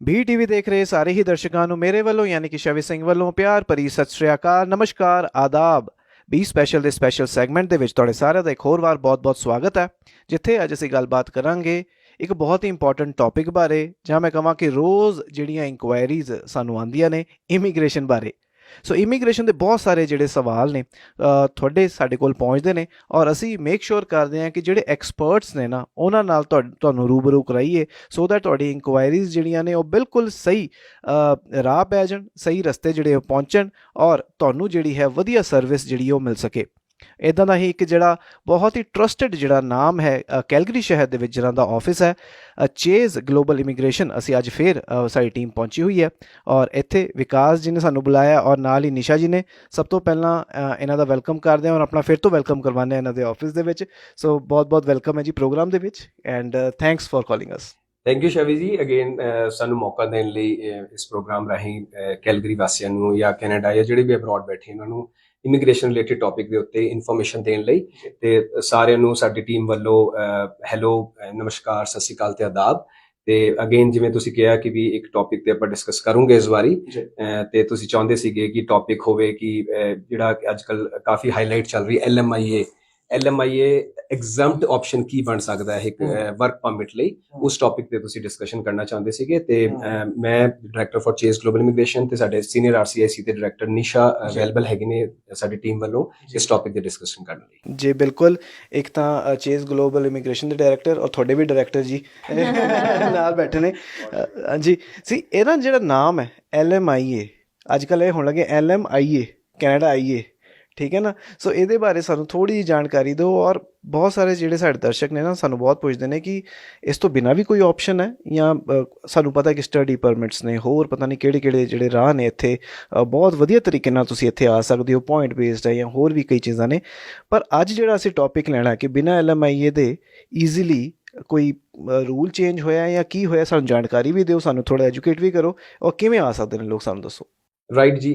ਵੀ TV ਦੇਖ ਰਹੇ ਸਾਰੇ ਹੀ ਦਰਸ਼ਕਾਂ ਨੂੰ ਮੇਰੇ ਵੱਲੋਂ ਯਾਨੀ ਕਿ ਸ਼ਵੀ ਸਿੰਘ ਵੱਲੋਂ ਪਿਆਰ ਭਰੀ ਸਤਿ ਸ਼੍ਰੀ ਅਕਾਲ, ਨਮਸਕਾਰ, ਆਦਾਬ। ਬੀ ਸਪੈਸ਼ਲ ਦੇ ਸਪੈਸ਼ਲ ਸੈਗਮੈਂਟ ਦੇ ਵਿੱਚ ਤੁਹਾਡੇ ਸਾਰਿਆਂ ਦਾ ਇੱਕ ਹੋਰ ਵਾਰ ਬਹੁਤ-ਬਹੁਤ ਸਵਾਗਤ ਹੈ, ਜਿੱਥੇ ਅੱਜ ਅਸੀਂ ਗੱਲਬਾਤ ਕਰਾਂਗੇ ਇੱਕ ਬਹੁਤ ਹੀ ਇੰਪੋਰਟੈਂਟ ਟੌਪਿਕ ਬਾਰੇ, ਜਾਂ ਮੈਂ ਕਹਾਂ ਕਿ ਰੋਜ਼ ਜਿਹੜੀਆਂ ਇਨਕੁਆਇਰੀਜ਼ ਸਾਨੂੰ ਆਉਂਦੀਆਂ ਨੇ ਇਮੀਗ੍ਰੇਸ਼ਨ ਬਾਰੇ। ਸੋ ਇਮੀਗ੍ਰੇਸ਼ਨ ਦੇ ਬਹੁਤ ਸਾਰੇ ਜਿਹੜੇ ਸਵਾਲ ਨੇ ਤੁਹਾਡੇ ਸਾਡੇ ਕੋਲ ਪਹੁੰਚਦੇ ਨੇ, ਔਰ ਅਸੀਂ ਮੇਕ ਸ਼ੋਰ ਕਰਦੇ ਹਾਂ ਕਿ ਜਿਹੜੇ ਐਕਸਪਰਟਸ ਨੇ ਨਾ ਉਹਨਾਂ ਨਾਲ ਤੁਹਾਨੂੰ ਰੂਬਰੂ ਕਰਾਈਏ, ਸੋ ਦੈਟ ਤੁਹਾਡੀ ਇਨਕੁਆਇਰੀਜ਼ ਜਿਹੜੀਆਂ ਨੇ ਉਹ ਬਿਲਕੁਲ ਸਹੀ ਰਾਹ ਪੈ ਜਾਣ, ਸਹੀ ਰਸਤੇ ਜਿਹੜੇ ਉਹ ਪਹੁੰਚਣ, ਔਰ ਤੁਹਾਨੂੰ ਜਿਹੜੀ ਹੈ ਵਧੀਆ ਸਰਵਿਸ ਜਿਹੜੀ ਉਹ ਮਿਲ ਸਕੇ। ਇੱਦਾਂ ਦਾ ਹੀ ਇੱਕ ਜਿਹੜਾ ਬਹੁਤ ਹੀ ਟਰਸਟਡ ਜਿਹੜਾ ਨਾਮ ਹੈ ਕੈਲਗਰੀ ਸ਼ਹਿਰ ਦੇ ਵਿੱਚ ਜਿਹਨਾਂ ਦਾ ਆਫਿਸ ਹੈ, ਚੇਜ਼ ਗਲੋਬਲ ਇਮੀਗ੍ਰੇਸ਼ਨ। ਅਸੀਂ ਅੱਜ ਫਿਰ ਸਾਡੀ ਟੀਮ ਪਹੁੰਚੀ ਹੋਈ ਹੈ, ਔਰ ਇੱਥੇ ਵਿਕਾਸ ਜੀ ਨੇ ਸਾਨੂੰ ਬੁਲਾਇਆ, ਔਰ ਨਾਲ ਹੀ ਨਿਸ਼ਾ ਜੀ ਨੇ। ਸਭ ਤੋਂ ਪਹਿਲਾਂ ਇਹਨਾਂ ਦਾ ਵੈਲਕਮ ਕਰਦੇ ਹਾਂ, ਔਰ ਆਪਣਾ ਫਿਰ ਤੋਂ ਵੈਲਕਮ ਕਰਵਾਉਂਦੇ ਹਾਂ ਇਹਨਾਂ ਦੇ ਆਫਿਸ ਦੇ ਵਿੱਚ। ਸੋ ਬਹੁਤ ਬਹੁਤ ਵੈਲਕਮ ਹੈ ਜੀ ਪ੍ਰੋਗਰਾਮ ਦੇ ਵਿੱਚ, and thanks for calling us. Thank you Shavi ji, again ਸਾਨੂੰ ਮੌਕਾ ਦੇਣ ਲਈ। ਇਸ ਪ੍ਰੋਗਰਾਮ ਰਾਹੀਂ ਕੈਲਗਰੀ ਵਾਸੀਆਂ ਨੂੰ ਜਾਂ ਕੈਨੇਡਾ ਜਾਂ ਜਿਹੜੇ ਵੀ ਅਬਰੋਡ ਬੈਠੇ ਉਹਨਾਂ ਨੂੰ ਇਮੀਗ੍ਰੇਸ਼ਨ ਰਿਲੇਟਡ ਟੌਪਿਕ ਦੇ ਉੱਤੇ ਇਨਫੋਰਮੇਸ਼ਨ ਦੇਣ ਲਈ, ਤੇ ਸਾਰਿਆਂ ਨੂੰ ਸਾਡੀ ਟੀਮ ਵੱਲੋਂ ਹੈਲੋ, ਨਮਸਕਾਰ, ਸਤਿ ਸ਼੍ਰੀ ਅਕਾਲ ਤੇ ਆਦਾਬ। ਤੇ ਅਗੇਨ ਜਿਵੇਂ ਤੁਸੀਂ ਕਿਹਾ ਕਿ ਵੀ ਇੱਕ ਟੌਪਿਕ ਤੇ ਆਪਾਂ ਡਿਸਕਸ ਕਰੂੰਗੇ ਇਸ ਵਾਰੀ, ਤੇ ਤੁਸੀਂ ਚਾਹੁੰਦੇ ਸੀਗੇ ਕਿ ਟੌਪਿਕ ਹੋਵੇ ਕਿ ਜਿਹੜਾ ਅੱਜ ਕੱਲ ਕਾਫੀ ਹਾਈਲਾਈਟ ਚੱਲ ਰਹੀ LMIA ਐਗਜ਼ੈਂਪਟ ਆਪਸ਼ਨ ਕੀ ਬਣ ਸਕਦਾ ਹੈ ਇੱਕ ਵਰਕ ਪਰਮਿਟ ਲਈ, ਉਸ ਟੌਪਿਕ ਤੇ ਤੁਸੀਂ ਡਿਸਕਸ਼ਨ ਕਰਨਾ ਚਾਹੁੰਦੇ ਸੀਗੇ। ਤੇ ਮੈਂ director for Chase global immigration ਤੇ ਸਾਡੇ ਸੀਨੀਅਰ RCIC ਦੇ ਡਾਇਰੈਕਟਰ ਨਿਸ਼ਾ ਅਵੇਲੇਬਲ ਹੈਗੇ ਨੇ ਸਾਡੀ ਟੀਮ ਵੱਲੋਂ ਇਸ ਟੌਪਿਕ ਤੇ ਡਿਸਕਸ਼ਨ ਕਰਨ ਲਈ। ਜੀ ਬਿਲਕੁਲ, ਇੱਕ ਤਾਂ ਚੇਜ਼ ਗਲੋਬਲ ਇਮੀਗ੍ਰੇਸ਼ਨ ਦੇ ਡਾਇਰੈਕਟਰ ਔਰ ਤੁਹਾਡੇ ਵੀ ਡਾਇਰੈਕਟਰ ਜੀ ਨਾਲ ਬੈਠੇ ਨੇ। ਹਾਂਜੀ ਸੀ, ਇਹਦਾ ਜਿਹੜਾ ਨਾਮ ਹੈ LMIA, ਅੱਜ ਕੱਲ੍ਹ ਇਹ ਹੋਣ ਲੱਗੇ LMIA, ਕੈਨੇਡਾ IA, ਠੀਕ ਹੈ ਨਾ। ਸੋ ਇਹਦੇ ਬਾਰੇ ਸਾਨੂੰ ਥੋੜ੍ਹੀ ਜਿਹੀ ਜਾਣਕਾਰੀ ਦਿਓ। ਔਰ ਬਹੁਤ ਸਾਰੇ ਜਿਹੜੇ ਸਾਡੇ ਦਰਸ਼ਕ ਨੇ ਨਾ ਸਾਨੂੰ ਬਹੁਤ ਪੁੱਛਦੇ ਨੇ ਕਿ ਇਸ ਤੋਂ ਬਿਨਾਂ ਵੀ ਕੋਈ ਆਪਸ਼ਨ ਹੈ, ਜਾਂ ਸਾਨੂੰ ਪਤਾ ਕਿ ਸਟੱਡੀ ਪਰਮਿਟਸ ਨੇ, ਹੋਰ ਪਤਾ ਨਹੀਂ ਕਿਹੜੇ ਕਿਹੜੇ ਜਿਹੜੇ ਰਾਹ ਨੇ ਇੱਥੇ, ਬਹੁਤ ਵਧੀਆ ਤਰੀਕੇ ਨਾਲ ਤੁਸੀਂ ਇੱਥੇ ਆ ਸਕਦੇ ਹੋ, ਪੁਆਇੰਟ ਬੇਸਡ ਹੈ ਜਾਂ ਹੋਰ ਵੀ ਕਈ ਚੀਜ਼ਾਂ ਨੇ। ਪਰ ਅੱਜ ਜਿਹੜਾ ਅਸੀਂ ਟੌਪਿਕ ਲੈਣਾ ਕਿ ਬਿਨਾਂ LMIA ਦੇ ਈਜ਼ੀਲੀ ਕੋਈ ਰੂਲ ਚੇਂਜ ਹੋਇਆ ਜਾਂ ਕੀ ਹੋਇਆ, ਸਾਨੂੰ ਜਾਣਕਾਰੀ ਵੀ ਦਿਓ, ਸਾਨੂੰ ਥੋੜ੍ਹਾ ਐਜੂਕੇਟ ਵੀ ਕਰੋ, ਔਰ ਕਿਵੇਂ ਆ ਸਕਦੇ ਨੇ ਲੋਕ, ਸਾਨੂੰ ਦੱਸੋ। Right ਜੀ,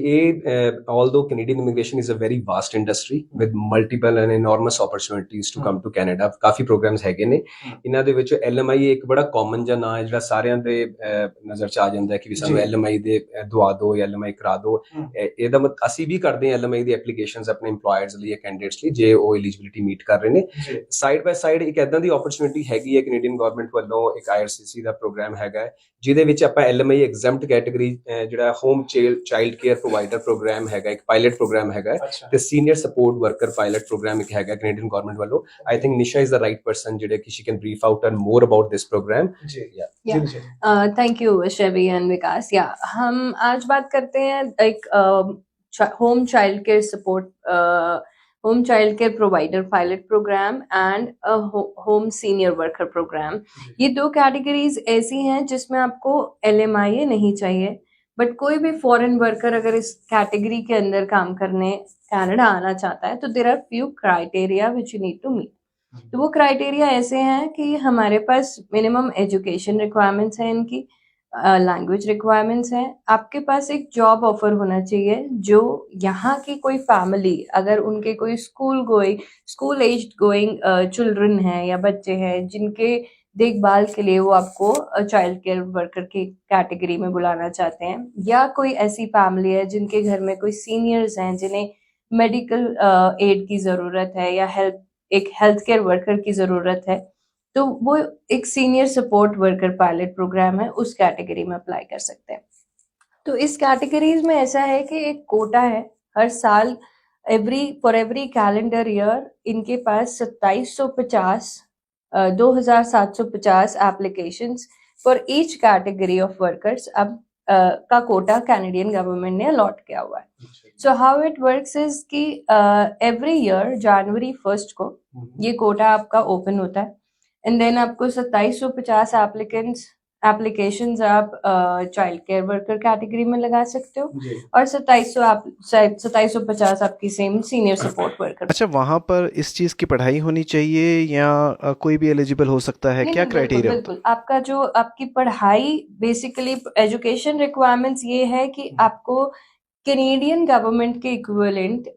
although Canadian immigration is a very vast industry with multiple and enormous opportunities to come to Canada, ਕਾਫੀ ਪ੍ਰੋਗਰਾਮਸ ਹੈਗੇ ਨੇ। ਇਹਨਾਂ ਦੇ ਵਿੱਚ LMIA ਇੱਕ ਬੜਾ ਕਾਮਨ ਜਿਹਾ ਨਾਂ ਹੈ ਜਿਹੜਾ ਸਾਰਿਆਂ ਦੇ ਨਜ਼ਰ ਚ ਆ ਜਾਂਦਾ ਹੈ ਕਿ ਵੀ ਸਾਨੂੰ LMIA ਦੇ ਦਵਾ ਦਿਓ ਜਾਂ LMIA ਕਰਾ ਦਿਓ। ਇਹਦਾ ਮਤਲਬ ਅਸੀਂ ਵੀ ਕਰਦੇ ਹਾਂ LMIA ਦੀ ਐਪਲੀਕੇਸ਼ਨਸ ਆਪਣੇ EMPLOYERS ਲਈ ਜਾਂ ਕੈਂਡੀਡੇਟਸ ਲਈ, ਜੇ ਉਹ ਐਲੀਜੀਬਿਲਿਟੀ ਮੀਟ ਕਰ ਰਹੇ ਨੇ। ਸਾਈਡ ਬਾਈ ਸਾਈਡ ਇੱਕ ਇੱਦਾਂ ਦੀ ਓਪਰਚੁਨਿਟੀ ਹੈਗੀ ਹੈ ਕੈਨੇਡੀਅਨ ਗਵਰਨਮੈਂਟ ਵੱਲੋਂ, ਇੱਕ IRCC ਦਾ ਪ੍ਰੋਗਰਾਮ ਹੈਗਾ ਜਿਹਦੇ ਵਿੱਚ ਆਪਾਂ LMIA ਐਗਜ਼ੈਂਪਟ ਕੈਟੇਗਰੀ ਜਿਹੜਾ home child care provider programme ਹੈਗਾ, ਇੱਕ ਪਾਇਲਟ ਪ੍ਰੋਗਰਾਮ ਹੈਗਾ, ਤੇ senior support worker pilot programme ਇੱਕ ਹੈਗਾ ਕੈਨੇਡੀਅਨ ਗਵਰਨਮੈਂਟ ਵੱਲੋਂ। I think Nisha is the right person ਜਿਹੜੇ ਕਿ she can brief out and more about this program। Thank you Shabi and Vikas. हम आज बात करते हैं एक home child care support, home child care provider pilot program and home senior worker program. ये दो कैटेगरीज ऐसी हैं जिसमें आपको LMIA नहीं चाहिए, बट कोई भी फॉरेन वर्कर अगर इस कैटेगरी के अंदर काम करने कनाडा आना चाहता है तो there are few criteria which you need to meet. तो वो क्राइटेरिया ऐसे हैं कि हमारे पास मिनिमम एजुकेशन रिक्वायरमेंट्स हैं, इनकी लैंग्वेज रिक्वायरमेंट्स हैं, आपके पास एक जॉब ऑफर होना चाहिए जो यहाँ की कोई फैमिली, अगर उनके कोई स्कूल एज्ड गोइंग चिल्ड्रन हैं या बच्चे हैं जिनके देखभाल के लिए वो आपको चाइल्ड केयर वर्कर की कैटेगरी में बुलाना चाहते हैं, या कोई ऐसी फैमिली है जिनके घर में कोई सीनियर्स हैं जिन्हें मेडिकल एड की ज़रूरत है या हेल्थ केयर वर्कर की ज़रूरत है, तो वो एक senior support worker pilot programme है, उस कैटेगरी में अप्लाई कर सकते हैं। तो इस कैटेगरीज में ऐसा है कि एक कोटा है हर साल, फॉर एवरी कैलेंडर ईयर इनके पास 2750 applications for each category of workers अब का कोटा कैनेडियन गवर्नमेंट ने अलॉट किया हुआ है। So how it works is कि एवरी ईयर जनवरी 1 को ये कोटा आपका ओपन होता है, एंड देन आपको 2750 एप्लीकेशंस आप चाइल्ड केयर वर्कर कैटेगरी में लगा सकते हो, और 2750 आपकी सेम सीनियर सपोर्ट वर्कर। अच्छा, वहाँ पर इस चीज़ की पढ़ाई होनी चाहिए या कोई भी एलिजिबल हो सकता है? क्या क्राइटेरिया? बिल्कुल, आपका जो आपकी पढ़ाई बेसिकली एजुकेशन रिक्वायरमेंट्स ये है कि आपको कैनेडियन गवर्नमेंट के equivalent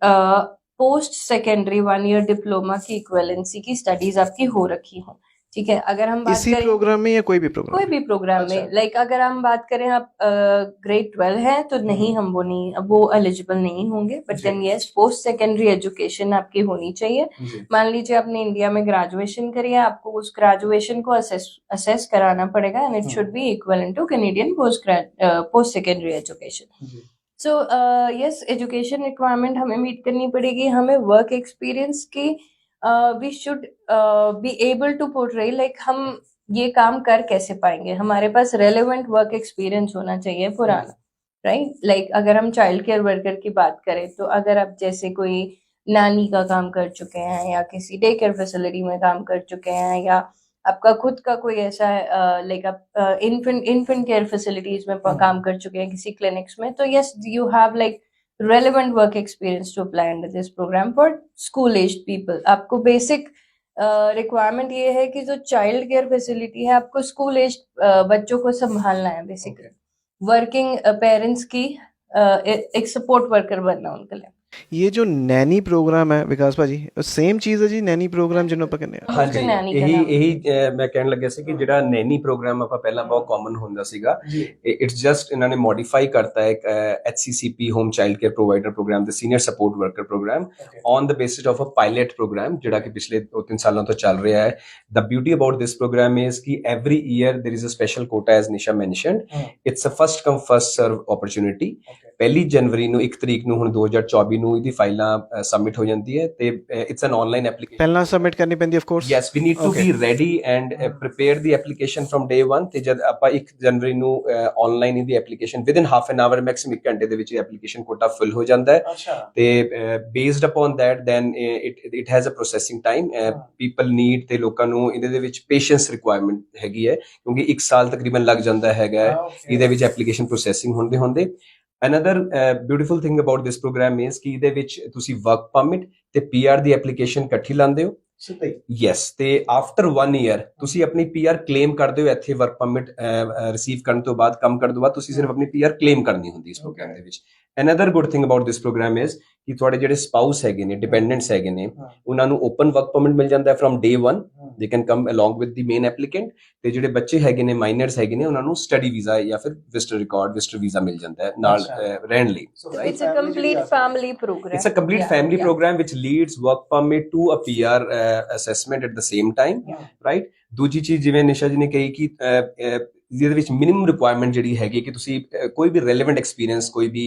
post secondary 1 year diploma की इक्विवेलेंसी की स्टडीज आपकी हो रखी हो। ठीक है, अगर हम बात इसी करें प्रोग्राम में या कोई भी प्रोग्राम कोई भी प्रोग्राम अच्छा। में, लाइक अगर हम बात करें आप ग्रेड 12 है तो नहीं, हम वो नहीं, अब वो एलिजिबल नहीं होंगे, बट जी। Then yes, post secondary education आपकी होनी चाहिए। जी मान लीजिए आपने इंडिया में ग्रेजुएशन करी है, आपको उस ग्रेजुएशन को असेस कराना पड़ेगा, and it should be equal to Canadian post secondary education. जी सो यस, एजुकेशन रिक्वायरमेंट हमें मीट करनी पड़ेगी, हमें वर्क एक्सपीरियंस की we should be able to portray, like हम ये काम कर कैसे पाएंगे, हमारे पास रेलेवेंट वर्क एक्सपीरियंस होना चाहिए पुराना, राइट? लाइक अगर हम चाइल्ड केयर वर्कर की बात करें, तो अगर आप जैसे कोई नानी का काम कर चुके हैं, या किसी डे केयर फैसिलिटी में काम कर चुके हैं, या आपका खुद का कोई ऐसा लाइक आप इन्फेंट केयर फैसिलिटीज में काम कर चुके हैं किसी क्लिनिक्स में, तो yes, you have like relevant work experience to apply under this program for school aged people. आपको बेसिक रिक्वायरमेंट ये है कि जो चाइल्ड केयर फैसिलिटी है, आपको स्कूल एज बच्चों को संभालना है, बेसिकली वर्किंग पेरेंट्स की एक सपोर्ट वर्कर बनना उनके लिए। ये जो नैनी प्रोग्राम है विकास ਭਾਜੀ ਸੇਮ ਚੀਜ਼ ਹੈ ਜੀ ਨੈਨੀ ਪ੍ਰੋਗਰਾਮ ਜਿਹਨੂੰ ਆਪਾਂ ਕਹਿੰਦੇ ਆ ਹਾਂਜੀ ਨੈਨੀ ਦਾ ਇਹੀ ਨਾਮ। ਇਹੀ ਮੈਂ ਕਹਿਣ ਲੱਗਿਆ ਸੀ ਕਿ ਜਿਹੜਾ ਨੈਨੀ ਪ੍ਰੋਗਰਾਮ ਆਪਾਂ ਪਹਿਲਾਂ ਬਹੁਤ ਕਾਮਨ ਹੁੰਦਾ ਸੀਗਾ, ਇਟਸ ਜਸਟ ਇਹਨਾਂ ਨੇ ਮੋਡੀਫਾਈ ਕਰਤਾ ਹੈ HCCP home child care provider program ਦੇ senior support worker program on the basis of a pilot program ਜਿਹੜਾ ਕਿ ਪਿਛਲੇ 2-3 ਸਾਲਾਂ ਤੋਂ ਚੱਲ ਰਿਹਾ ਹੈ। The beauty about this program is ਕਿ every year there is a special quota as Nisha mentioned, it's a first come first serve opportunity. 1 ਜਨਵਰੀ ਨੂੰ 1 ਤਰੀਕ ਨੂੰ ਹੁਣ 2024 ਨੂੰ ਇਹਦੀ ਫਾਈਲਾਂ ਸਬਮਿਟ ਹੋ ਜਾਂਦੀ ਹੈ ਤੇ ਇਟਸ ਐਨ ਆਨਲਾਈਨ ਐਪਲੀਕੇਸ਼ਨ। ਪਹਿਲਾਂ ਸਬਮਿਟ ਕਰਨੀ ਪੈਂਦੀ of course yes, we need to be ready and prepare the application from day 1। ਤੇ ਜਦ ਆਪਾਂ 1 ਜਨਵਰੀ ਨੂੰ ਆਨਲਾਈਨ ਇਹਦੀ application within half an hour maximum 1 ਘੰਟੇ ਦੇ ਵਿੱਚ ਐਪਲੀਕੇਸ਼ਨ ਕੋਟਾ ਫਿਲ ਹੋ ਜਾਂਦਾ ਹੈ। ਤੇ based upon that then it has a processing time. People need ਤੇ ਲੋਕਾਂ ਨੂੰ ਇਹਦੇ ਵਿੱਚ ਪੇਸ਼ੈਂਸ ਰਿਕੁਆਇਰਮੈਂਟ ਹੈਗੀ ਹੈ, ਕਿਉਂਕਿ 1 ਸਾਲ ਤਕਰੀਬਨ ਲੱਗ ਜਾਂਦਾ ਹੈਗਾ ਇਹਦੇ ਵਿੱਚ ਐਪਲੀਕੇਸ਼ਨ ਪ੍ਰੋਸੈਸਿੰਗ ਹੁੰਦੇ। Another beautiful thing about this program is ਕਿ ਇਹਦੇ ਵਿੱਚ ਤੁਸੀਂ ਵਰਕ ਪਰਮਿਟ ਤੇ PR ਦੀ ਐਪਲੀਕੇਸ਼ਨ ਇਕੱਠੀ ਲਾਉਂਦੇ ਹੋ। ਯੈਸ, ਤੇ ਆਫਟਰ 1 ਈਅਰ ਤੁਸੀਂ ਆਪਣੀ PR ਕਲੇਮ ਕਰਦੇ ਹੋ। ਇੱਥੇ ਵਰਕ ਪਰਮਿਟ ਰਿਸੀਵ ਕਰਨ ਤੋਂ ਬਾਅਦ, ਕੰਮ ਕਰਨ ਤੋਂ ਬਾਅਦ ਤੁਸੀਂ ਸਿਰਫ ਆਪਣੀ PR ਕਲੇਮ ਕਰਨੀ ਹੁੰਦੀ ਇਸ ਪ੍ਰੋਗਰਾਮ ਦੇ ਵਿੱਚ। Another good thing about this program is ਕਿ ਤੁਹਾਡੇ ਜਿਹੜੇ ਸਪਾਊਸ ਹੈਗੇ ਨੇ, ਡਿਪੈਂਡੈਂਟਸ ਹੈਗੇ ਨੇ, ਉਹਨਾਂ ਨੂੰ ਓਪਨ ਵਰਕ ਪਰਮਿਟ ਮਿਲ ਜਾਂਦਾ ਹੈ firm day 1। they can come along with the main applicant। ਤੇ ਜਿਹੜੇ ਬੱਚੇ ਹੈਗੇ ਨੇ, ਮਾਈਨਰਸ ਹੈਗੇ ਨੇ, ਉਹਨਾਂ ਨੂੰ ਸਟੱਡੀ ਵੀਜ਼ਾ ਜਾਂ ਫਿਰ ਵਿਜ਼ਟਰ ਵੀਜ਼ਾ ਮਿਲ ਜਾਂਦਾ ਹੈ ਨਾਲ ਰਹਿਣ ਲਈ। It's a complete family program. It's a complete family program which leads work permit to a PR assessment at the same time, right? ਦੂਜੀ ਚੀਜ਼ ਜਿਵੇਂ ਨਿਸ਼ਾ ਜੀ ਨੇ ਕਹੀ ਕਿ ਜਿਹਦੇ ਵਿੱਚ ਮਿਨੀਮਮ ਰਿਕੁਆਇਰਮੈਂਟ ਜਿਹੜੀ ਹੈਗੀ ਕਿ ਤੁਸੀਂ ਕੋਈ ਵੀ ਰੈਲੇਵੈਂਟ ਐਕਸਪੀਰੀਅੰਸ, ਕੋਈ ਵੀ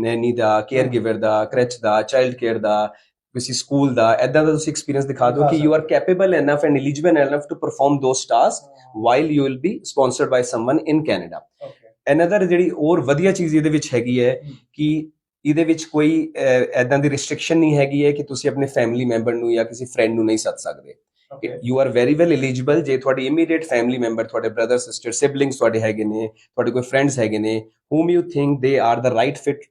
ਨੈਨੀ ਦਾ, ਕੇਅਰ ਗਿਵਰ ਦਾ, ਕ੍ਰੈਚ ਦਾ, ਚਾਈਲਡ ਕੇਅਰ ਦਾ, ਕਿਸੇ ਸਕੂਲ ਦਾ, ਐਦਾਂ ਦਾ ਤੁਸੀਂ ਐਕਸਪੀਰੀਅੰਸ ਦਿਖਾ ਦਿਓ ਕਿ you are capable enough and eligible enough to perform those task while you will be sponsored by someone in Canada. Another ਜਿਹੜੀ ਹੋਰ ਵਧੀਆ ਚੀਜ਼ ਇਹਦੇ ਵਿੱਚ ਹੈਗੀ ਹੈ ਕਿ ਇਹਦੇ ਵਿੱਚ ਕੋਈ ਐਦਾਂ ਦੀ ਰਿਸਟ੍ਰਿਕਸ਼ਨ ਨਹੀਂ ਹੈਗੀ ਹੈ ਕਿ ਤੁਸੀਂ ਆਪਣੇ ਫੈਮਿਲੀ ਮੈਂਬਰ ਨੂੰ ਜਾਂ ਕਿਸੇ ਫਰੈਂਡ ਨੂੰ ਨਹੀਂ ਸੱਦ ਸਕਦੇ। You are very well eligible ਜੇ ਤੁਹਾਡੀ ਇਮੀਡੀਏਟ ਫੈਮਿਲੀ ਮੈਂਬਰ, ਤੁਹਾਡੇ ਬ੍ਰਦਰ ਸਿਸਟਰ, ਸਿਬਲਿੰਗਸ ਤੁਹਾਡੇ ਹੈਗੇ ਨੇ, ਤੁਹਾਡੇ ਕੋਈ ਫਰੈਂਡਸ ਹੈਗੇ ਨੇ whom you think they are the right fit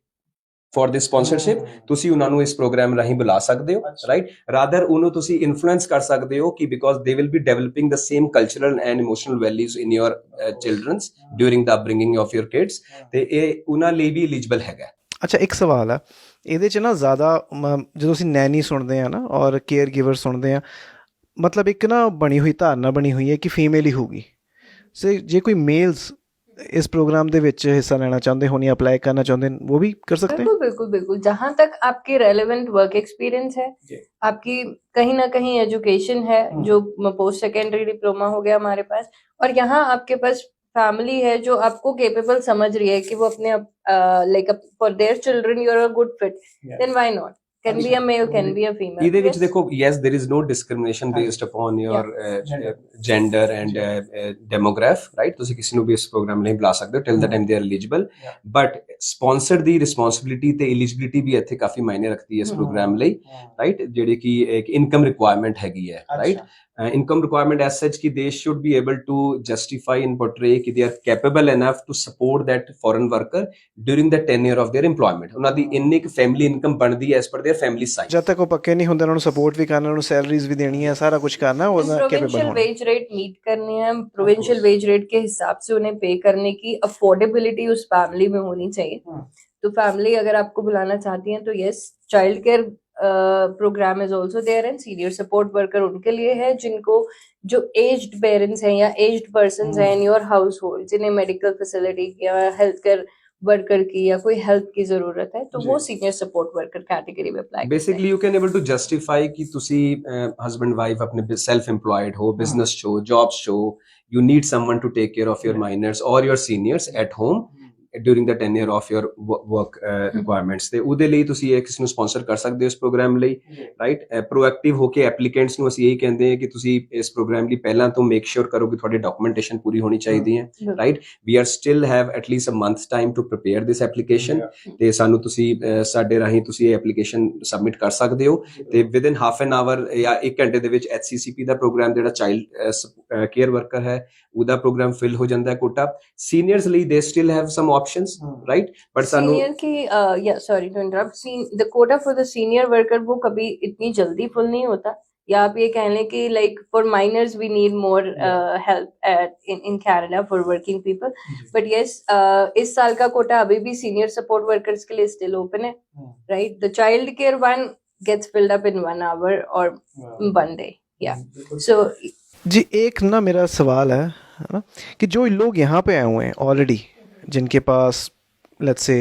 for this sponsorship, ਤੁਸੀਂ ਉਹਨਾਂ ਨੂੰ ਇਸ ਪ੍ਰੋਗਰਾਮ ਰਾਹੀਂ ਬੁਲਾ ਸਕਦੇ ਹੋ, ਰਾਈਟ? ਰਾਦਰ ਉਹਨੂੰ ਤੁਸੀਂ ਇਨਫਲੂਐਂਸ ਕਰ ਸਕਦੇ ਹੋ ਕਿ because they will be developing the same cultural and emotional values in your children's during the upbringing of your kids, ਤੇ ਇਹ ਉਹਨਾਂ ਲਈ ਵੀ ਐਲੀਜੀਬਲ ਹੈਗਾ। ਅੱਛਾ, ਇੱਕ ਸਵਾਲ ਆ ਇਹਦੇ 'ਚ ਨਾ ਜ਼ਿਆਦਾ ਜਦੋਂ ਅਸੀਂ ਨੈਨੀ ਸੁਣਦੇ ਹਾਂ ਨਾ ਔਰ ਕੇਅਰ ਗਿਵਰ ਸੁਣਦੇ ਹਾਂ, ਮਤਲਬ ਇੱਕ ਨਾ ਬਣੀ ਹੋਈ ਧਾਰਨਾ ਬਣੀ ਹੋਈ ਹੈ ਕਿ ਫੀਮੇਲ ਹੀ ਹੋਊਗੀ। ਸੋ ਜੇ ਕੋਈ ਮੇਲਸ इस प्रोग्राम ਦੇ ਵਿੱਚ ਹਿੱਸਾ ਲੈਣਾ ਚਾਹੁੰਦੇ ਹੋ ਜਾਂ ਅਪਲਾਈ करना चाहते हैं वो भी कर सकते हैं? बिल्कुल। जहाँ तक आपकी रेलेवेंट वर्क एक्सपीरियंस है, आपकी कहीं ना कहीं एजुकेशन है, जो पोस्ट सेकेंडरी डिप्लोमा हो गया हमारे पास, और यहाँ आपके पास फैमिली है जो आपको केपेबल समझ रही है कि वो अपने like for their children you are a good fit, then why not? Can be a male, can be a female. ਇਹਦੇ ਵਿੱਚ ਦੇਖੋ, yes, there is no discrimination based upon your gender and demograph, right? ਤੁਸੀਂ ਕਿਸੇ ਨੂੰ ਵੀ ਇਸ programme ਲਈ ਬੁਲਾ ਸਕਦੇ ਹੋ till the time they are eligible, but sponsor the responsibility ਤੇ eligibility ਵੀ ਇੱਥੇ ਕਾਫੀ ਮਾਇਨੇ ਰੱਖਦੀ ਹੈ ਇਸ ਪ੍ਰੋਗਰਾਮ ਲਈ, right? ਜਿਹੜੀ ਕਿ ਇੱਕ ਇਨਕਮ ਰਿਕੁਆਇਰਮੈਂਟ ਹੈਗੀ ਹੈ, right? Income requirement as such ki they should be able to justify and portray ki they are capable enough to support that foreign worker during the tenure of their employment। ਉਹਨਾਂ ਦੀ ਇੰਨੀ ਕੁ family income ਬਣਦੀ ਹੈ as per their family size। ਜਦ ਤੱਕ ਉਹ ਪੱਕੇ ਨਹੀਂ ਹੁੰਦੇ ਉਹਨਾਂ ਨੂੰ ਸਪੋਰਟ ਵੀ ਕਰਨਾ, ਉਹਨਾਂ ਨੂੰ ਸੈਲਰੀਜ਼ ਵੀ ਦੇਣੀ ਹੈ, ਸਾਰਾ ਕੁਝ करना, ਉਹਨਾਂ कैपेबल प्रोविंशियल होना। वेज रेट मीट करनी है, प्रोविंशियल वेज रेट के हिसाब से उन्हें पे करने की अफोर्डेबिलिटी उस फैमिली में होनी चाहिए। तो फैमिली अगर आपको बुलाना चाहती है तो yes, child care programme is also there and senior support worker उनके लिए है जिनको जो एज्ड पेरेंट्स हैं या एज्ड पर्सन्स हैं इन योर हाउस होल्ड, जिन्हें मेडिकल फैसिलिटी या हेल्थ केयर वर्कर की या कोई हेल्प की जरूरत है, तो वो सीनियर सपोर्ट वर्कर कैटेगरी में अप्लाई करते हैं। Basically you can able to justify कि ਤੁਸੀਂ ਹਸਬੰਡ ਵਾਈਫ ਆਪਣੇ ਸੈਲਫ ਏਮਪਲੋਇਡ ਹੋ, ਬਿਜ਼ਨਸ ਚੋ, ਜੌਬਸ ਚੋ, you need someone to take care of your minors or your seniors at home during the tenure of your work requirements ਤੇ ਉਹਦੇ ਲਈ ਤੁਸੀਂ ਇਹ ਕਿਸ ਨੂੰ ਸਪਾਂਸਰ ਕਰ ਸਕਦੇ ਹੋ ਇਸ ਪ੍ਰੋਗਰਾਮ ਲਈ, ਰਾਈਟ। ਪ੍ਰੋਐਕਟਿਵ ਹੋ ਕੇ ਐਪਲੀਕੈਂਟਸ ਨੂੰ ਅਸੀਂ ਇਹੀ ਕਹਿੰਦੇ ਹਾਂ ਕਿ ਤੁਸੀਂ ਇਸ ਪ੍ਰੋਗਰਾਮ ਲਈ ਪਹਿਲਾਂ ਤੋਂ ਮੇਕ ਸ਼ੋਰ ਕਰੋ ਕਿ ਤੁਹਾਡੀ ਡਾਕੂਮੈਂਟੇਸ਼ਨ ਪੂਰੀ ਹੋਣੀ ਚਾਹੀਦੀ ਹੈ, right. We are still have at least a month time to prepare this application ਤੇ ਸਾਨੂੰ ਤੁਸੀਂ ਸਾਡੇ ਰਾਹੀਂ ਤੁਸੀਂ ਇਹ ਐਪਲੀਕੇਸ਼ਨ ਸਬਮਿਟ ਕਰ ਸਕਦੇ ਹੋ ਤੇ ਵਿਦਿਨ ਹਾਫ ਐਨ ਆਵਰ ਜਾਂ 1 ਘੰਟੇ ਦੇ ਵਿੱਚ HCCP ਦਾ ਪ੍ਰੋਗਰਾਮ ਜਿਹੜਾ ਚਾਈਲਡ ਕੇਅਰ ਵਰਕਰ ਹੈ ਉਹਦਾ ਪ੍ਰੋਗਰਾਮ ਫਿਲ ਹੋ ਜਾਂਦਾ ਹੈ ਕੋਟਾ। ਸੀਨੀਅਰਸ ਲਈ they still have some options, right. But ਸਾਨੂੰ सीनियर की या sorry to interrupt, the quota for the senior worker वो कभी इतनी जल्दी फुल नहीं होता, या आप ये कह लें कि like for minors we need more help in Canada for working people, but yes इस साल का कोटा अभी भी सीनियर सपोर्ट वर्कर्स के लिए स्टिल ओपन है, right. The child care one gets filled up in 1 hour और 1 day, या सो जी एक ना मेरा सवाल है ना, कि जो लोग यहाँ पे आए हुए हैं ऑलरेडी, जिनके पास let's say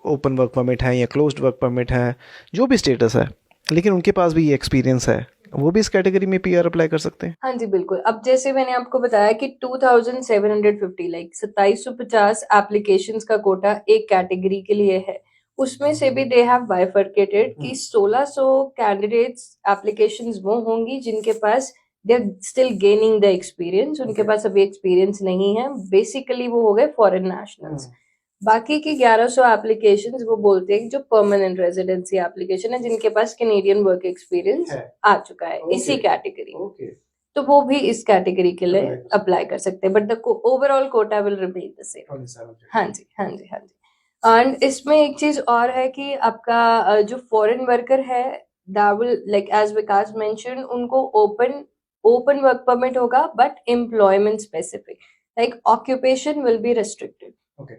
open work permit है या क्लोज्ड वर्क परमिट है, जो भी स्टेटस है, लेकिन उनके पास भी ये एक्सपीरियंस है, वो भी इस कैटेगरी में PR अप्लाई कर सकते हैं? हाँ जी बिल्कुल। अब जैसे मैंने आपको बताया कि 2750 लाइक 2750 एप्लीकेशंस का कोटा एक कैटेगरी के लिए है, उसमें से भी दे हैव बाइफरकेटेड कि 1600 कैंडिडेट्स एप्लीकेशंस वो होंगी जिनके पास they are still gaining the experience, उनके पास अभी एक्सपीरियंस नहीं है, बेसिकली वो हो गए फॉरेन नेशनल्स। बाकी की 1100 एप्लीकेशंस वो बोलते हैं कि जो परमानेंट रेजिडेंसी एप्लीकेशन है, जिनके पास कैनेडियन वर्क एक्सपीरियंस आ चुका है इसी कैटेगरी में, तो वो भी इस कैटेगरी के लिए अप्लाई कर सकते हैं, but the overall quota will remain the same. हाँ जी हाँ जी हाँ जी। एंड इसमें एक चीज और है कि आपका जो फॉरेन वर्कर है, that will like as Vikas mention, उनको ओपन वर्क परमिट होगा but employment specific, like occupation will be restricted.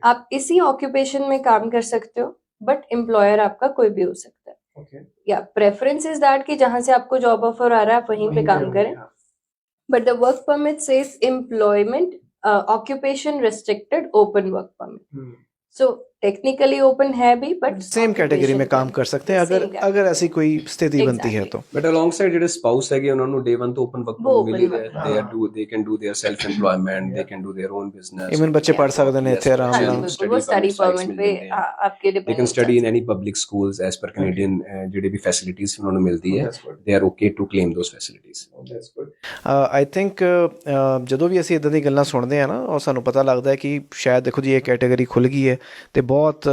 आप इसी ऑक्यूपेशन में काम कर सकते हो, बट एम्प्लॉयर आपका कोई भी हो सकता है, या प्रेफरेंस इज दैट कि जहां से आपको जॉब ऑफर आ रहा है आप वहीं पे काम करें, but the work permit says employment occupation restricted open work permit, so technically open है भी, बट सेम कैटेगरी में काम कर सकते हैं अगर ऐसी कोई स्थिति बनती है तो। ਬਟ ਅਲੋਂਗਸਾਈਡ ਜਿਹੜੇ ਸਪਾਊਸ ਹੈਗੇ ਉਹਨਾਂ ਨੂੰ day 1 ਤੋਂ ਓਪਨ ਵਰਕ वो ਮਿਲ ਹੀ open ਰਿਹਾ, they can do their self employment, they can do their own business, even बच्चे पढ़ सकते हैं ਇੱਥੇ ਆਰਾਮ हाँ जी ਨਾਲ। बिल्कुल, वो स्टडी परमिट पे आपके they can depend study in any public schools as per Canadian ਜਿਹੜੇ ਵੀ facilities ਉਹਨਾਂ ਨੂੰ ਮਿਲਦੀ ਹੈ, they are okay to claim those facilities. I think ਜਦੋਂ ਵੀ ਅਸੀਂ ਇਦਾਂ ਦੀ ਗੱਲਾਂ ਸੁਣਦੇ ਆ ਨਾ, ਔਰ ਸਾਨੂੰ ਪਤਾ ਲੱਗਦਾ ਹੈ ਕਿ ਸ਼ਾਇਦ ਦੇਖੋ ਜੀ ਇਹ ਕੈਟੇਗਰੀ ਖੁੱਲ੍ਹ ਗਈ ਹੈ ਤੇ ਬਹੁਤ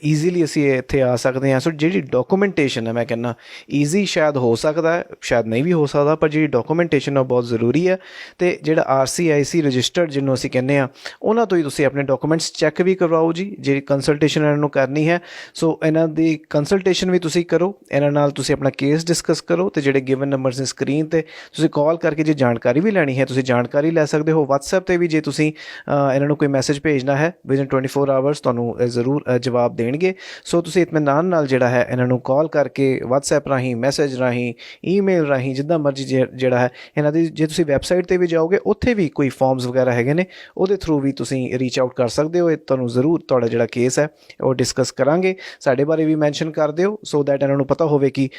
ਈਜ਼ੀਲੀ ਅਸੀਂ ਇੱਥੇ ਆ ਸਕਦੇ ਹਾਂ। ਸੋ ਜਿਹੜੀ ਡਾਕੂਮੈਂਟੇਸ਼ਨ ਹੈ, ਮੈਂ ਕਹਿੰਦਾ ਈਜ਼ੀ ਸ਼ਾਇਦ ਹੋ ਸਕਦਾ ਹੈ, ਸ਼ਾਇਦ ਨਹੀਂ ਵੀ ਹੋ ਸਕਦਾ, ਪਰ ਜਿਹੜੀ ਡਾਕੂਮੈਂਟੇਸ਼ਨ ਆ ਬਹੁਤ ਜ਼ਰੂਰੀ ਹੈ। ਅਤੇ ਜਿਹੜਾ RCIC ਰਜਿਸਟਰਡ ਜਿਹਨੂੰ ਅਸੀਂ ਕਹਿੰਦੇ ਹਾਂ, ਉਹਨਾਂ ਤੋਂ ਹੀ ਤੁਸੀਂ ਆਪਣੇ ਡਾਕੂਮੈਂਟਸ ਚੈੱਕ ਵੀ ਕਰਵਾਓ ਜੀ, ਜਿਹੜੀ ਕੰਸਲਟੇਸ਼ਨ ਇਹਨਾਂ ਨੂੰ ਕਰਨੀ ਹੈ। ਸੋ ਇਹਨਾਂ ਦੀ ਕੰਸਲਟੇਸ਼ਨ ਵੀ ਤੁਸੀਂ ਕਰੋ, ਇਹਨਾਂ ਨਾਲ ਤੁਸੀਂ ਆਪਣਾ ਕੇਸ ਡਿਸਕਸ ਕਰੋ, ਅਤੇ ਜਿਹੜੇ ਗਿਵਨ ਨੰਬਰਸ ਨੇ ਸਕਰੀਨ 'ਤੇ ਤੁਸੀਂ ਕਾਲ ਕਰਕੇ ਜੇ ਜਾਣਕਾਰੀ ਵੀ ਲੈਣੀ ਹੈ ਤੁਸੀਂ ਜਾਣਕਾਰੀ ਲੈ ਸਕਦੇ ਹੋ। WhatsApp 'ਤੇ ਵੀ ਜੇ ਤੁਸੀਂ ਇਹਨਾਂ ਨੂੰ ਕੋਈ ਮੈਸੇਜ ਭੇਜਣਾ ਹੈ ਵਿਦਿਨ 24 ਆਵਰਸ ਤੁਹਾਨੂੰ ਜ਼ਰੂਰ ਜਵਾਬ ਦੇਣਗੇ। ਸੋ ਤੁਸੀਂ ਇਤਮਾਨਾਨ ਨਾਲ ਜਿਹੜਾ ਹੈ ਇਹਨਾਂ ਨੂੰ ਕਾਲ ਕਰਕੇ WhatsApp ਰਾਹੀਂ, ਮੈਸੇਜ ਰਾਹੀਂ, ਈਮੇਲ ਰਾਹੀਂ, ਜਿੱਦਾਂ ਮਰਜ਼ੀ ਜਿਹੜਾ ਹੈ ਇਹਨਾਂ ਦੀ, ਜੇ ਤੁਸੀਂ ਵੈਬਸਾਈਟ 'ਤੇ ਵੀ ਜਾਓਗੇ ਉੱਥੇ ਵੀ ਕੋਈ ਫਾਰਮਸ ਵਗੈਰਾ ਹੈਗੇ ਨੇ, ਉਹਦੇ ਥਰੂ ਵੀ ਤੁਸੀਂ ਰੀਚ ਆਊਟ ਕਰ ਸਕਦੇ ਹੋ। ਇਹ ਤੁਹਾਨੂੰ ਜ਼ਰੂਰ ਤੁਹਾਡਾ ਜਿਹੜਾ ਕੇਸ ਹੈ ਉਹ ਡਿਸਕਸ ਕਰਾਂਗੇ, ਸਾਡੇ ਬਾਰੇ ਵੀ ਮੈਂਸ਼ਨ ਕਰ ਦਿਓ, ਸੋ ਦੈਟ ਇਹਨਾਂ ਨੂੰ ਪਤਾ ਹੋਵੇ ਕਿ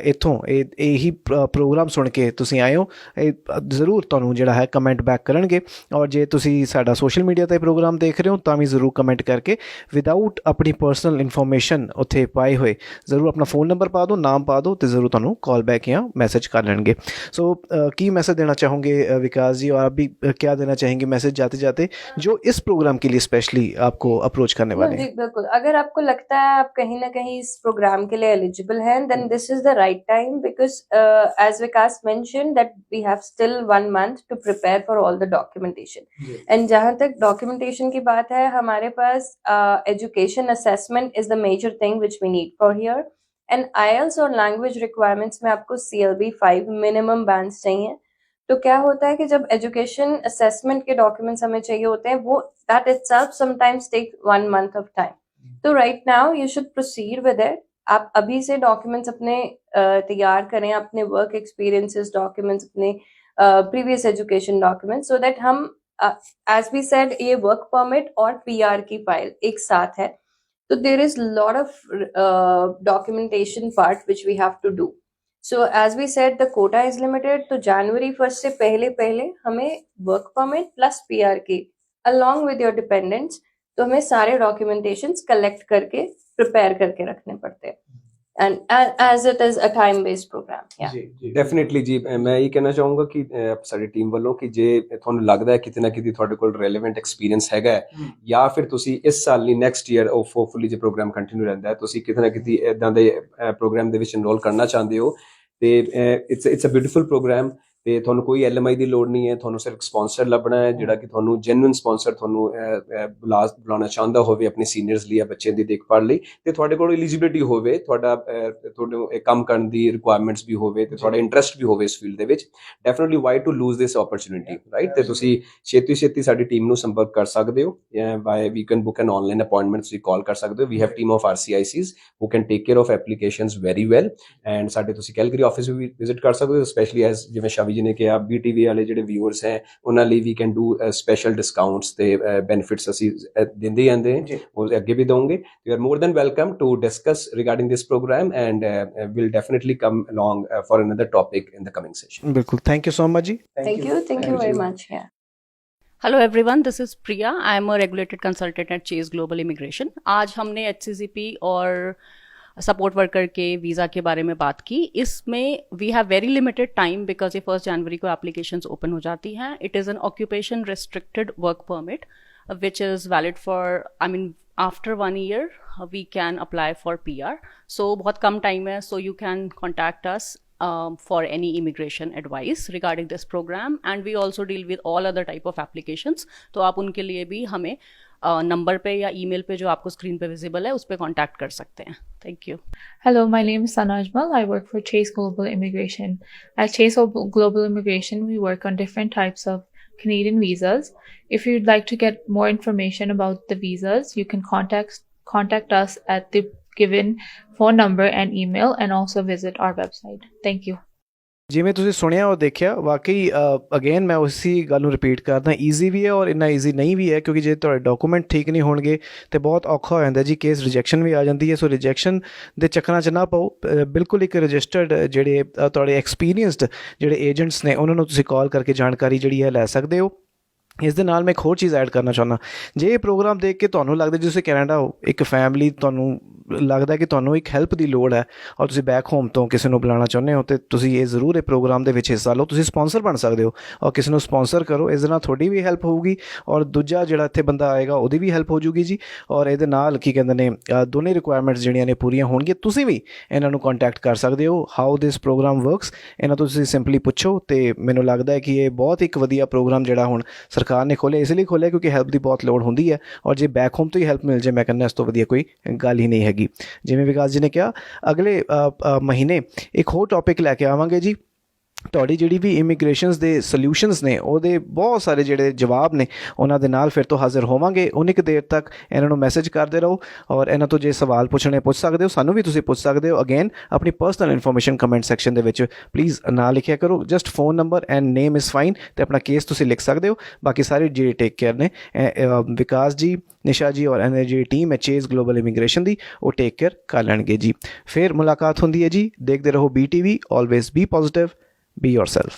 ਇੱਥੋਂ ਇਹੀ ਪ੍ਰੋਗਰਾਮ ਸੁਣ ਕੇ ਤੁਸੀਂ ਆਏ ਹੋ। ਇਹ ਜ਼ਰੂਰ ਤੁਹਾਨੂੰ ਜਿਹੜਾ ਹੈ ਕਮੈਂਟ ਬੈਕ ਕਰਨਗੇ। ਔਰ ਜੇ ਤੁਸੀਂ ਸਾਡਾ ਸੋਸ਼ਲ ਮੀਡੀਆ 'ਤੇ ਪ੍ਰੋਗਰਾਮ ਦੇਖ ਰਹੇ ਹੋ ਤਾਂ ਵੀ ਜ਼ਰੂਰ ਕਮੈਂਟ ਕਰਕੇ ਵਿਦਆਊਟ ਆਪਣੀ ਪਰਸਨਲ ਇਨਫੋਰਮੇਸ਼ਨ ਉੱਥੇ ਪਾਏ ਹੋਏ ਜ਼ਰੂਰ ਆਪਣਾ फ़ोन नंबर पा दो, नाम पा दो, तो ज़रूर ਤੁਹਾਨੂੰ कॉल बैक या मैसेज कर लेंगे। सो की मैसेज देना चाहोगे विकास जी, और आप भी क्या देना चाहेंगे मैसेज जाते जाते जो इस प्रोग्राम के लिए स्पेशली आपको अप्रोच करने वाले हैं? बिल्कुल, अगर आपको लगता है आप कहीं ना कहीं इस प्रोग्राम के लिए एलिजिबल हैं, then this is the right time, because as Vikas mentioned that we have still 1 month to prepare for all the documentation. And जहां तक डॉक्यूमेंटेशन की बात है, हमारे पास education assessment is the major thing which we need for here, and IELTS और language requirements में आपको CLB 5 मिनिमम बैंड्स चाहिए। तो क्या होता है कि जब एजुकेशन असेसमेंट के डॉक्यूमेंट्स हमें चाहिए होते हैं, वो that itself sometimes take 1 month of time. तो right now you should proceed with it. आप अभी से डॉक्यूमेंट्स अपने तैयार करें, अपने वर्क एक्सपीरियंसेस डॉक्यूमेंट्स अपने previous education documents, so that हम as we said ये work permit और PR की file एक साथ है, so there is lot of documentation part which we have to do. So as we said the quota is limited, तो January 1st से पहले हमें work permit plus PR की along with your dependents, तो हमें सारे documentations collect करके prepare करके रखने पड़ते हैं, and as it is a time based program. Yeah. Definitely ਜੀ ਮੈਂ ਇਹ ਕਹਿਣਾ ਚਾਹੂੰਗਾ ਕਿ ਸਾਡੀ ਟੀਮ ਵੱਲੋਂ ਕਿ ਜੇ ਤੁਹਾਨੂੰ ਲੱਗਦਾ ਹੈ ਕਿਤੇ ਨਾ ਕਿਤੇ ਤੁਹਾਡੇ ਕੋਲ ਰੈਲੇਵੈਂਟ ਐਕਸਪੀਰੀਅੰਸ ਹੈਗਾ ਹੈ, ਜਾਂ ਫਿਰ ਤੁਸੀਂ ਇਸ ਸਾਲ ਨਹੀਂ ਨੈਕਸਟ ਈਅਰ ਹੋਪਫੁਲੀ ਜੇ ਪ੍ਰੋਗਰਾਮ ਕੰਟੀਨਿਊ ਰਹਿੰਦਾ ਹੈ, ਤੁਸੀਂ ਕਿਤੇ ਨਾ ਕਿਤੇ ਇਦਾਂ ਦੇ ਪ੍ਰੋਗਰਾਮ ਦੇ ਵਿੱਚ ਇਨਰੋਲ ਕਰਨਾ ਚਾਹੁੰਦੇ ਹੋ, ਤੇ ਇਟਸ ਅ ਬਿਊਟੀਫੁਲ ਪ੍ਰੋਗਰਾਮ, ਤੇ ਤੁਹਾਨੂੰ ਕੋਈ LMI ਦੀ ਲੋੜ ਨਹੀਂ ਹੈ, ਤੁਹਾਨੂੰ ਸਿਰਫ ਸਪਾਂਸਰ ਲੱਭਣਾ ਹੈ ਜਿਹੜਾ ਕਿ ਤੁਹਾਨੂੰ ਜੈਨੂਇਨ ਸਪਾਂਸਰ ਤੁਹਾਨੂੰ ਬੁਲਾਉਣਾ ਚਾਹੁੰਦਾ ਹੋਵੇ ਆਪਣੀ ਸੀਨੀਅਰਸ ਲਈ ਜਾਂ ਬੱਚੇ ਦੀ ਦੇਖਭਾਲ ਲਈ, ਤੇ ਤੁਹਾਡੇ ਕੋਲ ਐਲੀਜੀਬਿਲਿਟੀ ਹੋਵੇ, ਤੁਹਾਨੂੰ ਇਹ ਕੰਮ ਕਰਨ ਦੀ ਰਿਕੁਆਇਰਮੈਂਟਸ ਵੀ ਹੋਵੇ, ਤੇ ਤੁਹਾਡਾ ਇੰਟਰਸਟ ਵੀ ਹੋਵੇ ਇਸ ਫੀਲਡ ਦੇ ਵਿੱਚ, definitely why to lose this opportunity, right. ਤੇ ਤੁਸੀਂ ਛੇਤੀ ਸਾਡੀ ਟੀਮ ਨੂੰ ਸੰਪਰਕ ਕਰ ਸਕਦੇ ਹੋ, by we can book an online appointment, ਤੁਸੀਂ ਕਾਲ ਕਰ ਸਕਦੇ ਹੋ। We have team of RCICs who can take care of applications very well, and ਸਾਡੇ ਤੁਸੀਂ ਕੈਲਗਰੀ ਆਫਿਸ ਵੀ ਵਿਜ਼ਿਟ ਕਰ ਸਕਦੇ ਹੋ, ਸਪੈਸ਼ਲੀ ਐਜ਼ ਜਿਵੇਂ ਸ਼ਾਵੀ ਜੀ ਨੇ ਕਿਹਾ BTV ਵਾਲੇ ਜਿਹੜੇ ਵਿਊਅਰਸ ਹੈ ਉਹਨਾਂ ਲਈ we can do special discounts ਤੇ ਬੈਨੀਫਿਟਸ ਅਸੀਂ ਦਿੰਦੇ ਹੀ ਆਂਦੇ ਹਾਂ, ਉਹ ਅੱਗੇ ਵੀ ਦਵਾਂਗੇ। You are more than welcome to discuss regarding this programme, and will definitely come along for another topic in the coming session. ਬਿਲਕੁਲ, ਥੈਂਕ ਯੂ ਸੋ ਮਚ ਜੀ। Thank you very much. Yeah. Hello everyone, this is Priya. I am a regulated consultant at Chase global immigration. आज हमने HCCP और support worker के visa के बारे में बात की। इसमें we have very limited time because ये 1 जनवरी को एप्लीकेशंस ओपन हो जाती हैं। It is an occupation restricted work permit which is valid for after 1 year we can apply for PR. So बहुत कम टाइम है, so you can contact us for any immigration advice regarding this program, and we also deal with all other type of applications. तो आप उनके लिए भी हमें number पे या ईमेल पे जो आपको स्क्रीन पे विजिबल है उस पर कॉन्टैक्ट कर सकते हैं। Thank you. Hello, my name is Sana Ajmal. I work for Chase Global Immigration. At Chase Global Immigration, we work on different types of Canadian visas. If you'd like to get more information about the visas, you can contact us at the given phone number and email, and also visit our website. Thank you. ਜਿਵੇਂ ਤੁਸੀਂ ਸੁਣਿਆ ਉਹ ਦੇਖਿਆ, ਵਾਕਈ again ਮੈਂ ਉਸੀ ਗੱਲ ਨੂੰ ਰਿਪੀਟ ਕਰਦਾ, ਈਜ਼ੀ ਵੀ ਹੈ ਔਰ ਇੰਨਾ ਈਜ਼ੀ ਨਹੀਂ ਵੀ ਹੈ, ਕਿਉਂਕਿ ਜੇ ਤੁਹਾਡੇ ਡਾਕੂਮੈਂਟ ਠੀਕ ਨਹੀਂ ਹੋਣਗੇ ਤਾਂ ਬਹੁਤ ਔਖਾ ਹੋ ਜਾਂਦਾ ਜੀ, ਕੇਸ ਰਿਜੈਕਸ਼ਨ ਵੀ ਆ ਜਾਂਦੀ ਹੈ। ਸੋ ਰਿਜੈਕਸ਼ਨ ਦੇ ਚੱਕਰਾਂ 'ਚ ਨਾ ਪਾਓ, ਬਿਲਕੁਲ ਇੱਕ ਰਜਿਸਟਰਡ ਜਿਹੜੇ ਤੁਹਾਡੇ ਐਕਸਪੀਰੀਅੰਸਡ ਜਿਹੜੇ ਏਜੰਟਸ ਨੇ ਉਹਨਾਂ ਨੂੰ ਤੁਸੀਂ ਕਾਲ ਕਰਕੇ ਜਾਣਕਾਰੀ ਜਿਹੜੀ ਹੈ ਲੈ ਸਕਦੇ ਹੋ। ਇਸ ਦੇ ਨਾਲ ਮੈਂ ਇੱਕ ਹੋਰ ਚੀਜ਼ ਐਡ ਕਰਨਾ ਚਾਹੁੰਦਾ, ਜੇ ਇਹ ਪ੍ਰੋਗਰਾਮ ਦੇਖ ਕੇ ਤੁਹਾਨੂੰ ਲੱਗਦਾ ਜੇ ਤੁਸੀਂ ਕੈਨੇਡਾ ਹੋ, ਇੱਕ ਫੈਮਿਲੀ ਤੁਹਾਨੂੰ ਲੱਗਦਾ ਕਿ ਤੁਹਾਨੂੰ ਇੱਕ ਹੈਲਪ ਦੀ ਲੋੜ ਹੈ ਔਰ ਤੁਸੀਂ ਬੈਕ ਹੋਮ ਤੋਂ ਕਿਸੇ ਨੂੰ ਬੁਲਾਉਣਾ ਚਾਹੁੰਦੇ ਹੋ, ਅਤੇ ਤੁਸੀਂ ਇਹ ਜ਼ਰੂਰ ਇਹ ਪ੍ਰੋਗਰਾਮ ਦੇ ਵਿੱਚ ਹਿੱਸਾ ਲਓ। ਤੁਸੀਂ ਸਪਾਂਸਰ ਬਣ ਸਕਦੇ ਹੋ ਔਰ ਕਿਸੇ ਨੂੰ ਸਪਾਂਸਰ ਕਰੋ, ਇਸ ਦੇ ਨਾਲ ਤੁਹਾਡੀ ਵੀ ਹੈਲਪ ਹੋਊਗੀ ਔਰ ਦੂਜਾ ਜਿਹੜਾ ਇੱਥੇ ਬੰਦਾ ਆਏਗਾ ਉਹਦੀ ਵੀ ਹੈਲਪ ਹੋ ਜੂਗੀ ਜੀ। ਔਰ ਇਹਦੇ ਨਾਲ ਕੀ ਕਹਿੰਦੇ ਨੇ ਦੋਨੇ ਰਿਕੁਆਇਰਮੈਂਟਸ ਜਿਹੜੀਆਂ ਨੇ ਪੂਰੀਆਂ ਹੋਣਗੀਆਂ। ਤੁਸੀਂ ਵੀ ਇਹਨਾਂ ਨੂੰ ਕੰਟੈਕਟ ਕਰ ਸਕਦੇ ਹੋ। ਹਾਊ ਦਿਸ ਪ੍ਰੋਗਰਾਮ ਵਰਕਸ, ਇਹਨਾਂ ਤੋਂ ਤੁਸੀਂ ਸਿੰਪਲੀ ਪੁੱਛੋ, ਅਤੇ ਮੈਨੂੰ ਲੱਗਦਾ ਹੈ ਕਿ ਇਹ ਬਹੁਤ ਇੱਕ ਵਧੀਆ ਪ੍ਰੋਗਰਾਮ ਜਿਹੜਾ ਹੁਣ ਸਰਕਾਰ ਨੇ ਖੋਲ੍ਹਿਆ, ਇਸ ਲਈ ਖੋਲ੍ਹਿਆ ਕਿਉਂਕਿ ਹੈਲਪ ਦੀ ਬਹੁਤ ਲੋੜ ਹੁੰਦੀ ਹੈ, ਔਰ ਜੇ ਬੈਕ ਹੋਮ ਤੋਂ ਹੀ ਹੈਲਪ ਮਿਲ ਜਾਏ, ਮੈਂ ਕਹਿੰਦਾ ਇਸ ਤੋਂ ਵਧੀਆ ਕੋਈ ਗੱਲ ਹੀ ਨਹੀਂ ਹੈਗੀ। ਜਿਵੇਂ ਵਿਕਾਸ ਜੀ ਨੇ ਕਿਹਾ, ਅਗਲੇ ਮਹੀਨੇ ਇੱਕ ਹੋਰ ਟੌਪਿਕ ਲੈ ਕੇ ਆਵਾਂਗੇ ਜੀ। ਤੁਹਾਡੀ ਜਿਹੜੀ ਵੀ ਇਮੀਗ੍ਰੇਸ਼ਨਸ ਦੇ ਸੋਲਿਊਸ਼ਨਸ ਨੇ ਉਹਦੇ ਬਹੁਤ ਸਾਰੇ ਜਿਹੜੇ ਜਵਾਬ ਨੇ ਉਹਨਾਂ ਦੇ ਨਾਲ ਫਿਰ ਤੋਂ ਹਾਜ਼ਰ ਹੋਵਾਂਗੇ। ਉਨੀ ਕੁ ਦੇਰ ਤੱਕ ਇਹਨਾਂ ਨੂੰ ਮੈਸੇਜ ਕਰਦੇ ਰਹੋ, ਔਰ ਇਹਨਾਂ ਤੋਂ ਜੇ ਸਵਾਲ ਪੁੱਛਣੇ ਪੁੱਛ ਸਕਦੇ ਹੋ, ਸਾਨੂੰ ਵੀ ਤੁਸੀਂ ਪੁੱਛ ਸਕਦੇ ਹੋ। ਅਗੇਨ ਆਪਣੀ ਪਰਸਨਲ ਇਨਫੋਰਮੇਸ਼ਨ ਕਮੈਂਟ ਸੈਕਸ਼ਨ ਦੇ ਵਿੱਚ ਪਲੀਜ਼ ਨਾ ਲਿਖਿਆ ਕਰੋ, just phone number and name is fine, ਅਤੇ ਆਪਣਾ ਕੇਸ ਤੁਸੀਂ ਲਿਖ ਸਕਦੇ ਹੋ। ਬਾਕੀ ਸਾਰੇ ਜਿਹੜੇ ਟੇਕ ਕੇਅਰ ਨੇ ਵਿਕਾਸ ਜੀ, ਨਿਸ਼ਾ ਜੀ ਔਰ ਇਹਨਾਂ ਦੀ ਜਿਹੜੀ ਟੀਮ ਹੈ ਚੇਜ਼ ਗਲੋਬਲ ਇਮੀਗ੍ਰੇਸ਼ਨ ਦੀ, ਉਹ ਟੇਕ ਕੇਅਰ ਕਰ ਲੈਣਗੇ ਜੀ। ਫਿਰ ਮੁਲਾਕਾਤ ਹੁੰਦੀ ਹੈ ਜੀ। ਦੇਖਦੇ ਰਹੋ BTV, always B positive, be yourself.